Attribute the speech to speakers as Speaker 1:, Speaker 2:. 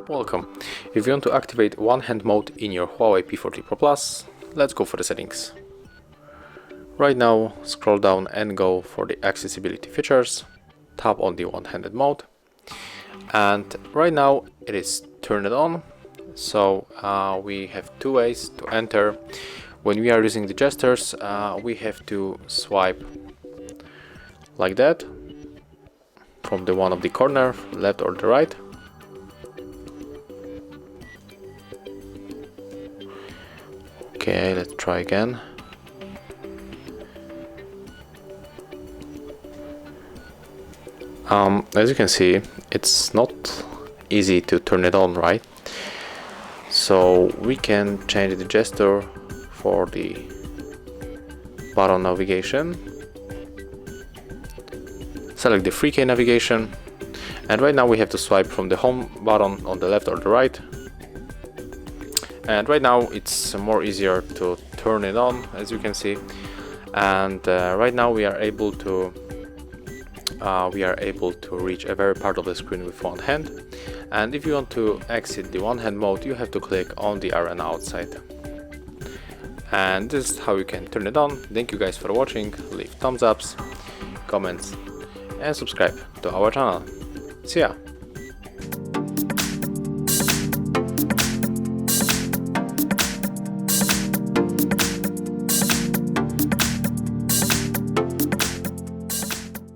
Speaker 1: Welcome. If you want to activate one-hand mode in your HUAWEI P40 Pro Plus, let's go for the settings. Right now, scroll down and go for the accessibility features. Tap on the one-handed mode. And right now it is turned on. So we have two ways to enter. When we are using the gestures, we have to swipe like that from the one of the corner, left or the right. Okay, let's try again. As you can see, it's not easy to turn it on, right? So we can change the gesture for the button navigation. Select the 3K navigation, and right now we have to swipe from the home button on the left or the right. And right now it's more easier to turn it on, as you can see. And right now we are able to reach a very part of the screen with one hand. And if you want to exit the one hand mode, you have to click on the arrow outside. And this is how you can turn it on. Thank you guys for watching. Leave thumbs ups, comments, and subscribe to our channel. See ya!